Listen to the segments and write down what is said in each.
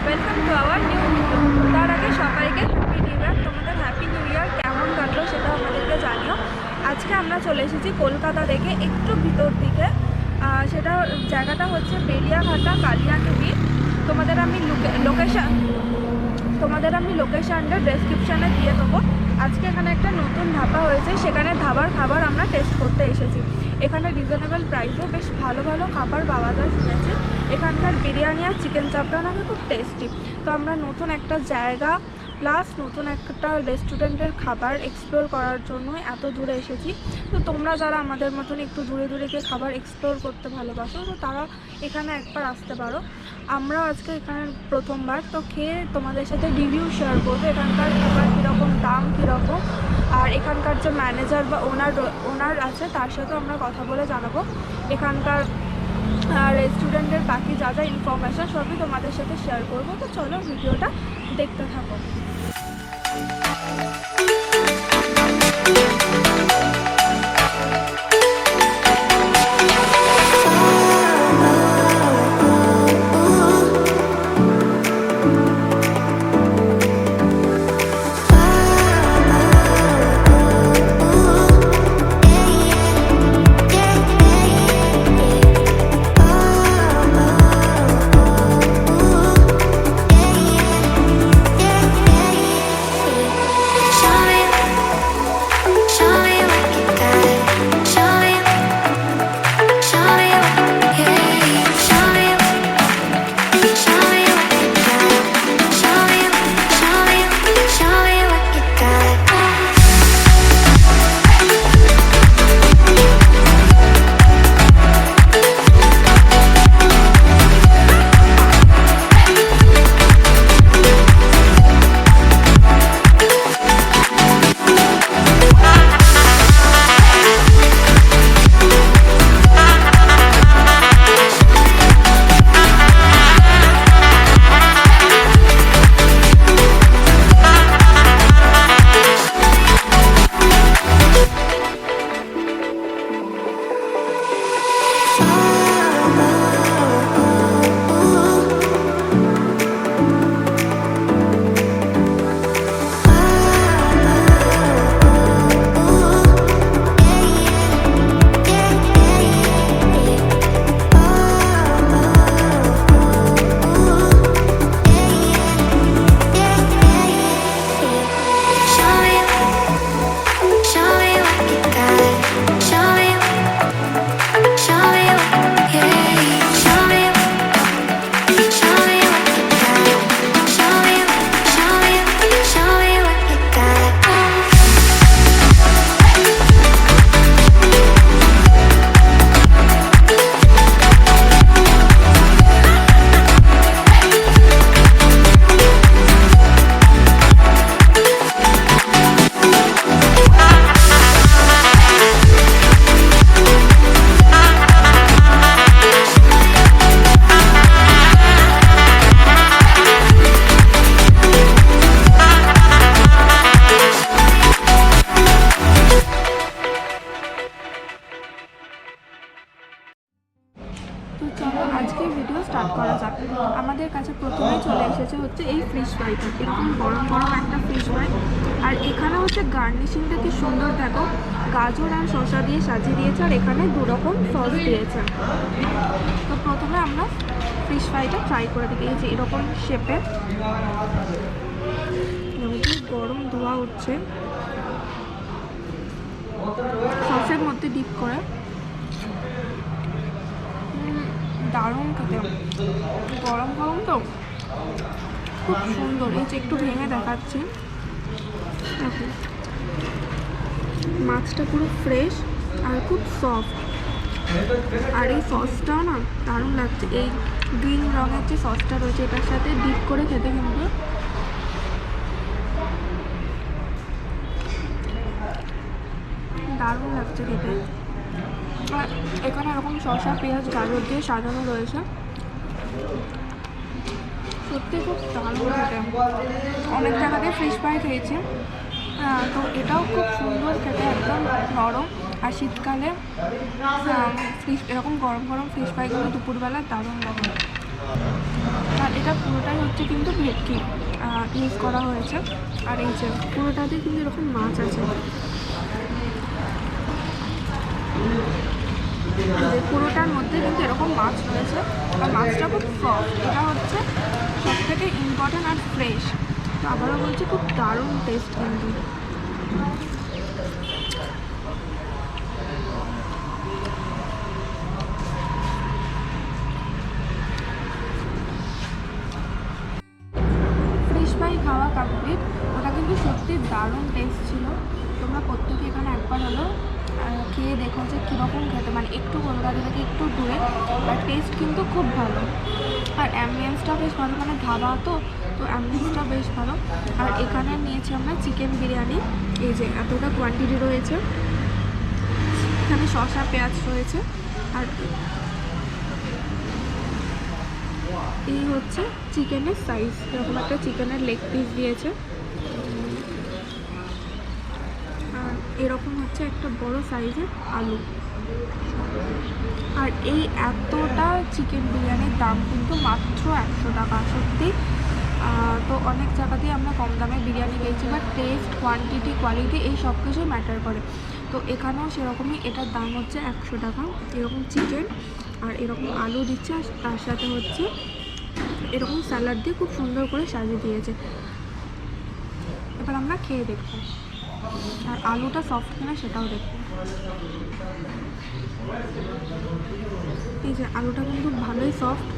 Welcome to our new video. তার আগে সবাইকে হ্যাপি নিউ ইয়ার। তোমাদের হ্যাপি নিউ ইয়ার কেমন কাটলো সেটা আমাদেরকে জানিও। আজকে আমরা চলে এসেছি কলকাতা থেকে একটু ভিতর দিকে। সেটা জায়গাটা হচ্ছে বেলিয়াঘাটা কালিয়ানি বিচ। তোমাদের আমি লোকেশানটা ডেসক্রিপশানে দিয়ে দেবো। আজকে এখানে একটা নতুন ধাবা হয়েছে, সেখানে ধাবার খাবার আমরা টেস্ট করতে এসেছি। এখানে রিজনেবল প্রাইসে বেশ ভালো ভালো খাবার পাওয়া যায় শুনেছি। এখানকার বিরিয়ানি আর চিকেন চাপটা নাকি খুব টেস্টি। তো আমরা নতুন একটা জায়গা প্লাস নতুন একটা রেস্টুরেন্টের খাবার এক্সপ্লোর করার জন্য এত দূরে এসেছি। তো তোমরা যারা আমাদের মতন একটু দূরে দূরে গিয়ে খাবার এক্সপ্লোর করতে ভালোবাসো, তো তারা এখানে একবার আসতে পারো। আমরাও আজকে এখানে প্রথমবার, তো খেয়ে তোমাদের সাথে রিভিউ শেয়ার করবো এখানকার খাবার কীরকম, দাম কীরকম, আর এখানকার যে ম্যানেজার বা ওনার আছে তার সাথে আমরা কথা বলে জানাবো এখানকার রেস্টুরেন্টের বাকি যা যা ইনফরমেশান সবই তোমাদের সাথে শেয়ার করবো। তো চলো ভিডিওটা দেখতে থাকো। তো চলো আজকে ভিডিও স্টার্ট করা যাক। আমাদের কাছে প্রথমেই চলে এসেছে হচ্ছে এই ফিশ ফ্রাইটা, এরকম গরম গরম একটা ফিশ ফ্রাই। আর এখানে হচ্ছে গার্নিশিংটা কি সুন্দর, দেখো গাজর আর শসা দিয়ে সাজিয়ে দিয়েছে, আর এখানে দুরকম সস দিয়েছে। তো প্রথমে আমরা ফিশ ফ্রাইটা ফ্রাই করে দিয়েছি এরকম শেপে, গরম ধোয়া উঠছে সসের মধ্যে ডিপ করে, দারুণ খেতে, গরম গরম তো খুব সুন্দর। এই যে একটু ভেঙে দেখাচ্ছি, দেখুন মাছটা পুরো ফ্রেশ আর খুব সফট। আর এই সসটাও না দারুণ লাগছে, এই গ্রিন রঙের যে সসটা রয়েছে এটার সাথে ডিপ করে খেতে কিন্তু দারুণ লাগছে খেতে। আর এখানে এরকম শসা পেঁয়াজ গাজর দিয়ে সাজানো রয়েছে, সত্যি খুব দারুণ খেতে। অনেক জায়গাতে ফিশ ফ্রাই খেয়েছি, তো এটাও খুব সুন্দর খেতে, একদম নরম। আর শীতকালে ফিশ এরকম গরম গরম ফিশ ফ্রাইগুলো দুপুরবেলা দারুণ লাগে। আর এটা এটা পুরোটাই হচ্ছে কিন্তু ভেটকি ইউজ করা হয়েছে। আর এই যে পুরোটাতে কিন্তু এরকম মাছ আছে, পুরোটার মধ্যে কিন্তু এরকম মাছ রয়েছে আর মাছটা খুব সফট। এটা হচ্ছে সব থেকে ইম্পর্টেন্ট আর ফ্রেশ। তো আবারও বলছি খুব দারুণ টেস্ট কিন্তু। ফিশ ফ্রাই খাওয়া কমপ্লিট, ওটা কিন্তু সত্যি দারুণ টেস্ট ছিল। তোমরা প্রত্যেকে এখানে একবার হলো খেয়ে দেখো যে কীরকম খেতে, মানে একটু কলকাতা থেকে একটু দূরে, আর টেস্ট কিন্তু খুব ভালো আর অ্যাম্বিয়েন্সটা বেশ ভালো, মানে ধাবা তো অ্যাম্বিয়েন্সটা বেশ ভালো। আর এখানে নিয়েছি আমরা চিকেন বিরিয়ানি, এই যে এতটা কোয়ান্টিটি রয়েছে, এখানে শসা পেঁয়াজ রয়েছে। আর এই হচ্ছে চিকেনের সাইজ, এরকম একটা চিকেনের লেগ পিস দিয়েছে। আর এরকম হচ্ছে একটা বড় সাইজের আলু। আর এই এতটা চিকেন বিরিয়ানির দাম কিন্তু মাত্র 100 টাকা। সত্যি তো অনেক জায়গাতেই আমরা কম দামে বিরিয়ানি খেয়েছি, বাট টেস্ট, কোয়ান্টিটি, কোয়ালিটি এই সব কিছুই ম্যাটার করে। তো এখানেও সেরকমই, এটার দাম হচ্ছে 100 টাকা। এরকম চিকেন আর এরকম আলু দিচ্ছে, আর তার সাথে হচ্ছে এরকম স্যালাড দিয়ে খুব সুন্দর করে সাজিয়ে দিয়েছে। এবার আমরা খেয়ে দেখব আর আলুটা সফট কিনা সেটাও দেখব। এই যে আলুটা কিন্তু ভালোই সফট।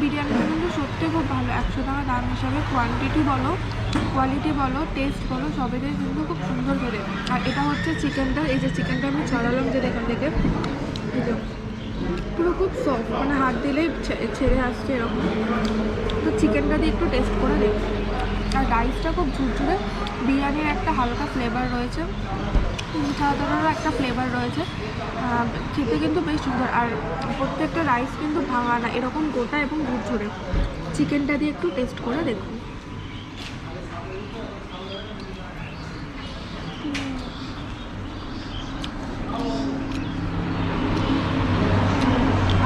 বিরিয়ানিটা কিন্তু সত্যি খুব ভালো। 100 টাকা দাম হিসাবে কোয়ান্টিটি বলো, কোয়ালিটি বলো, টেস্ট বলো, সবেতেই কিন্তু খুব সুন্দর করে। আর এটা হচ্ছে চিকেনটা, এই যে চিকেনটা আমি ছড়ালাম যে এখান থেকে, এই যে পুরো খুব সফট, মানে হাত দিলেই ছেড়ে আসছে এরকম। তো চিকেনটা দিয়ে একটু টেস্ট করে দেখি। আর রাইসটা খুব ঝুরঝুরে, বিরিয়ানির একটা হালকা ফ্লেভার রয়েছে, মিঠাদারেরও একটা ফ্লেভার রয়েছে, খেতে কিন্তু বেশ সুন্দর। আর প্রত্যেকটা রাইস কিন্তু ভাঙা না, এরকম গোটা এবং ঝুরঝুরে। চিকেনটা দিয়ে একটু টেস্ট করে দেখুন।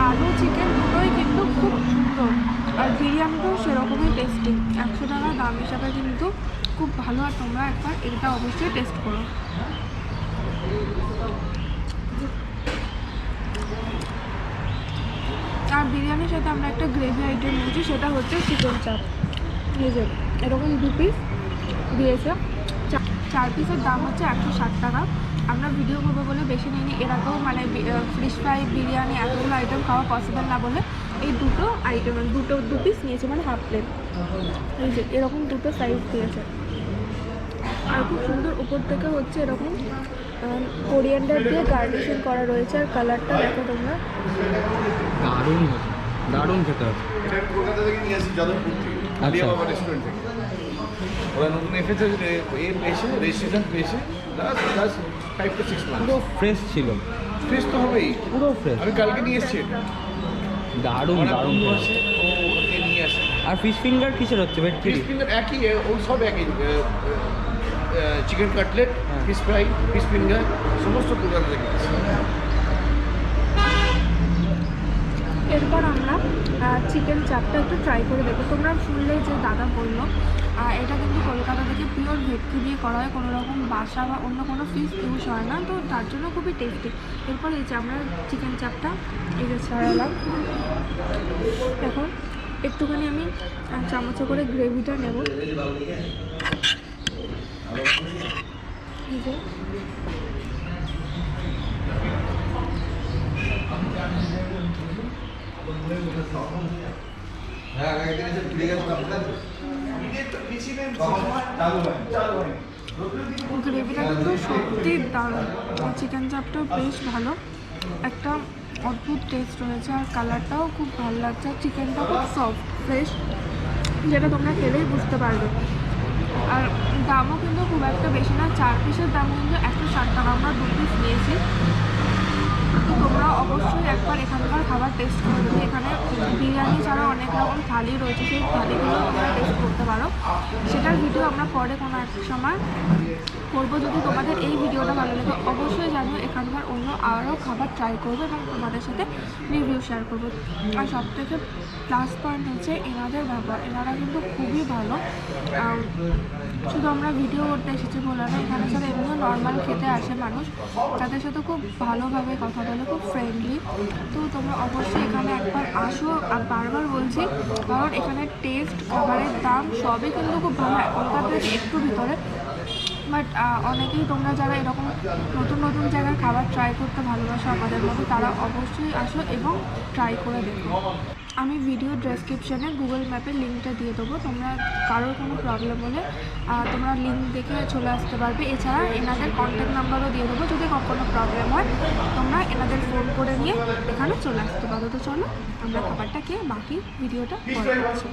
আলু চিকেন দুটোই কিন্তু খুব সুন্দর, আর বিরিয়ানিটাও সেরকমই টেস্টি। 100 টাকা দাম হিসাবে কিন্তু খুব ভালো। আর তোমরা একবার এটা অবশ্যই টেস্ট করো। আর বিরিয়ানির সাথে আমরা একটা গ্রেভি আইটেম নিয়েছি, সেটা হচ্ছে চিকেন চাপ। এই যে এরকম 2 পিস দিয়েছে, 4 পিসের দাম হচ্ছে 160 টাকা। আমরা ভিডিও করবো বলে বেশি নিইনি, এরকম মানে ফিশ ফ্রাই, বিরিয়ানি এতগুলো আইটেম খাওয়া পসিবল না বলে এই দুটো আইটেম, 2 পিস নিয়েছে, মানে হাফ প্লেট। এই যে এরকম 2টো সাইজ দিয়েছে। আর খুব সুন্দর উপর থেকে হচ্ছে এরকম কোরিয়ান্ডার দিয়ে গার্নিশিং করা রয়েছে। আর কালারটা দেখো তোমরা, দারুণ দারুণ খেতে হবে। এটা কলকাতা থেকে নিয়ে আসি, যাদবপুর থেকে, আলিয়াবাবা রেস্টুরেন্ট থেকে। ওরা নতুন এসেছে, এসে রেজিস্ট্রেশন পেয়েছে, জাস্ট 5 to 6 মান্থ। পুরো ফ্রেশ ছিল। ফ্রেশ তো হবেই, পুরো ফ্রেশ। আমি কালকে নিয়ে এসেছি এটা। দারুণ দারুণ আছে, ও ওখান থেকে নিয়ে আসে। আর ফিশ ফিঙ্গার কিসের হচ্ছে? ভেটকি? ফিশ ফিঙ্গার একই, ওই সব একই। Chicken cutlet, fish fry, fish finger সমস্ত কলকাতা থেকে আসে। এরপর আমরা চিকেন চাপটা একটু ট্রাই করে দেখো। তোমরা শুনলেই যে দাদা বললো, এটা কিন্তু কলকাতা থেকে পিওর ভেটকি দিয়ে করা হয়, কোনো রকম বাসা বা অন্য কোনো ফিশ ইউজ হয় না, তো তার জন্য খুবই টেস্টি। এরপর এই যে আমরা চিকেন চাপটা এই যে ছাড়ালাম। এখন একটুখানি আমি চামচে করে গ্রেভিটা নেব। এই যে গ্রেভিটা কিন্তু সত্যি দারুণ। চিকেন চাপটাও বেশ ভালো, একটা অদ্ভুত টেস্ট রয়েছে, আর কালারটাও খুব ভালো লাগছে। আর চিকেনটা খুব সফট ফ্রেশ, যেটা তোমরা খেলেই বুঝতে পারবে। আর দামও কিন্তু খুব একটা বেশি না, 4 পিসের দাম কিন্তু 160 টাকা। আমরা 2 পিস নিয়েছি। তো তোমরা অবশ্যই একবার এখানকার খাবার টেস্ট করে দেবে। এখানে বিরিয়ানি ছাড়া অনেক রকম থালি রয়েছে, সেই থালিগুলো তোমরা টেস্ট করতে পারো। সেটার ভিডিও আমরা পরে কোনো এক সময় করবো। যদি তোমাদের এই ভিডিওটা ভালো লাগে অবশ্যই জানিও, এখানকার অন্য আরও খাবার ট্রাই করবো এবং তোমাদের সাথে রিভিউ শেয়ার করবো। আর সব থেকে প্লাস পয়েন্ট হচ্ছে এনাদের ব্যবহার, এনারা কিন্তু খুবই ভালো। শুধু আমরা ভিডিও করতে এসেছি বলে না, এখানে সাথে এমনিও নর্মাল খেতে আসে মানুষ, তাদের সাথে খুব ভালোভাবে কথা বলে, খুব ফ্রেন্ডলি। তো তোমরা অবশ্যই এখানে একবার আসো। আর বারবার বলছি, কারণ এখানে টেস্ট, খাবারের দাম সবই কিন্তু খুব ভালো, এখনকার থেকে একটু ভিতরে। বাট অনেকেই তোমরা যারা এরকম নতুন নতুন জায়গার খাবার ট্রাই করতে ভালোবাসো আমাদের মতো, তারা অবশ্যই আসো এবং ট্রাই করে দেখো। আমি ভিডিও ডেসক্রিপশানে গুগল ম্যাপের লিঙ্কটা দিয়ে দেবো, তোমরা কারোর কোনো প্রবলেম হলে তোমরা লিঙ্ক দেখে চলে আসতে পারবে। এছাড়া এনাদের কন্ট্যাক্ট নাম্বারও দিয়ে দেবো, যদি কখনো প্রবলেম হয় তোমরা এনাদের ফোন করে নিয়ে এখানে চলে আসতে পারো। তো চলো আমরা খাবারটা খেয়ে বাকি ভিডিওটা পরে করছি।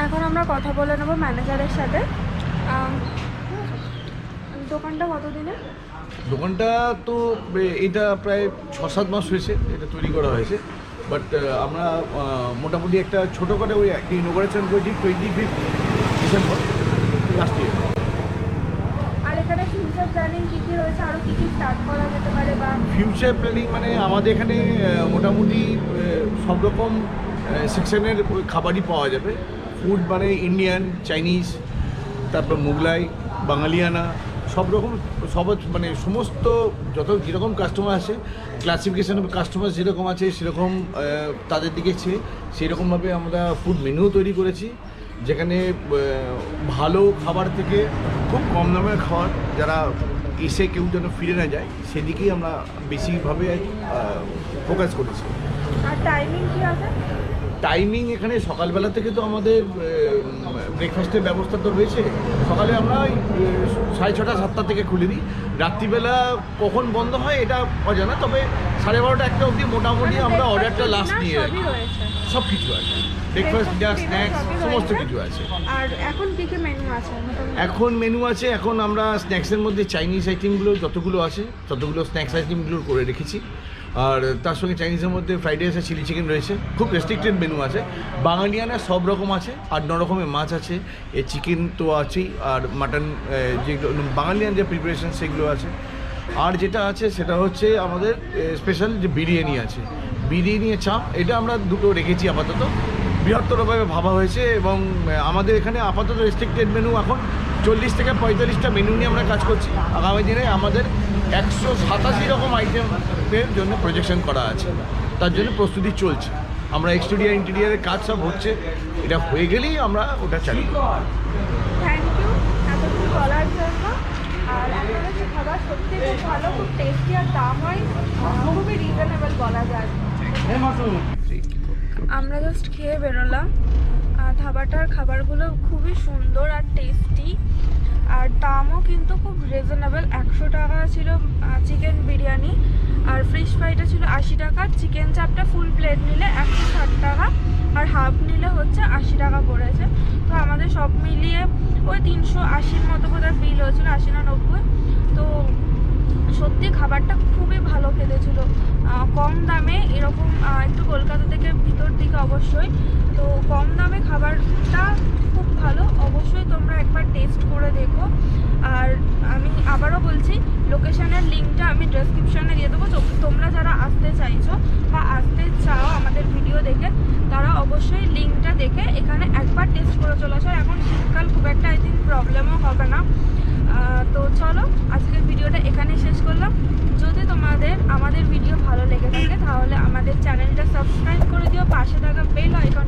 এখন আমরা কথা বলে নেবো ম্যানেজারের সাথে। দোকানটা কতদিনে? দোকানটা তো এটা প্রায় 6-7 মাস হয়েছে এটা তৈরি করা হয়েছে। বাট আমরা মোটামুটি একটা ছোটোখাটো ওই একটা ইনোগ্রেশন করেছি 25 ডিসেম্বর লাস্ট ইয়ার। আর এখানে ফিউচার প্ল্যানিং কী কী রয়েছে, আরও কী কী স্টার্ট করা যেতে পারে? বা ফিউচার প্ল্যানিং মানে আমাদের এখানে মোটামুটি সব রকম সেকশনের খাবারই পাওয়া যাবে। ফুড মানে ইন্ডিয়ান, চাইনিজ, তারপর মোগলাই, বাঙালিয়ানা, সব রকম মানে সমস্ত যেরকম কাস্টমার আছে, ক্লাসিফিকেশন কাস্টমার যেরকম আছে সেরকম তাদের দিকে সেরকমভাবে আমরা ফুড মেনুও তৈরি করেছি, যেখানে ভালো খাবার থেকে খুব কম দামের খাবার যারা এসে কেউ যেন ফিরে না যায় সেদিকেই আমরা বেশিভাবে ফোকাস করেছি। আর টাইমিং কী আছে? টাইমিং এখানে সকালবেলা থেকে তো আমাদের ব্রেকফাস্টের ব্যবস্থা তো রয়েছে। সকালে আমরা 6:30-7টা থেকে খুলে দিই। রাত্রিবেলা কখন বন্ধ হয় এটা অজানা, তবে 12:30-1টা অবধি মোটামুটি আমরা অর্ডারটা লাস্ট নিয়ে রাখি। সব কিছু আছে, ব্রেকফাস্ট, ডিনার, স্ন্যাক্স সমস্ত কিছু আছে। আর এখন কী কী মেনু আছে? এখন মেনু আছে, এখন আমরা স্ন্যাক্সের মধ্যে চাইনিজ আইটেমগুলো যতগুলো আছে ততগুলো স্ন্যাক্স আইটেমগুলো করে রেখেছি। আর তার সঙ্গে চাইনিজের মধ্যে ফ্রাইড রাইস আর চিলি চিকেন রয়েছে, খুব রেস্ট্রিক্টেড মেনু আছে। বাঙালিয়ানা সব রকম আছে, 8-9 রকমের মাছ আছে, চিকেন তো আছেই, আর মাটন যেগুলো বাঙালিয়ান যে প্রিপারেশন সেগুলো আছে। আর যেটা আছে সেটা হচ্ছে আমাদের স্পেশাল যে বিরিয়ানি আছে, বিরিয়ানি চাপ, এটা আমরা দুটো রেখেছি আপাতত, বৃহত্তরভাবে ভাবা হয়েছে। এবং আমাদের এখানে আপাতত রেস্ট্রিক্টেড মেনু এখন 40 থেকে 45টা মেনু নিয়ে আমরা কাজ করছি। আগামী দিনে আমাদের 187 রকম আইটেমের জন্য প্রজেকশন করা আছে, তার জন্য প্রস্তুতি চলছে। আমরা এক্সটেরিয়ার ইন্টেরিয়ারের কাজ সব হচ্ছে, এটা হয়ে গেলেই আমরা ওটা চালিয়ে দেবো। থ্যাংক ইউ এতদিন বলার জন্য। আর আপনাদের খাবার সত্যি খুব ভালো, খুব টেস্টি, আর দাম হয় খুবই রিজনেবল বলা যায়। আমরা জাস্ট খেয়ে বেরোলাম। ধাবাটার খাবারগুলো খুবই সুন্দর আর টেস্টি, আর দামও কিন্তু খুব রিজনেবল। 100 টাকা ছিল চিকেন বিরিয়ানি, আর ফিশ ফ্রাইটা ছিল 80 টাকা, চিকেন চাপটা ফুল প্লেট নিলে 160 টাকা, আর হাফ নিলে হচ্ছে 80 টাকা পড়েছে। তো আমাদের সব মিলিয়ে ওই 380-র মতো বোধহয় বিল হয়েছিল, 80 না 90। তো সত্যি খাবারটা খুবই ভালো খেতে ছিল, কম দামে এরকম, একটু কলকাতা থেকে ভিতর দিকে অবশ্যই। তো কম দামে খাবারটা খুব ভালো, অবশ্যই তোমরা একবার টেস্ট করে দেখো। আর আমি আবারও বলছি, লোকেশনের লিঙ্কটা আমি ডেসক্রিপশানে দিয়ে দেবো। তোমরা যারা আসতে চাইছো বা আসতে চাও আমাদের ভিডিও দেখে, তারা অবশ্যই লিঙ্কটা দেখে এখানে একবার টেস্ট করে চলে আসো। এখন শীতকাল, খুব একটা আই থিঙ্ক প্রবলেমও হবে না। তো চলো আজকের ভিডিওটা এখানেই শেষ করলাম। যদি তোমাদের আমাদের ভিডিও ভালো লেগে থাকে তাহলে আমাদের চ্যানেলটা সাবস্ক্রাইব করে দিও, পাশে থাকা বেল আইকন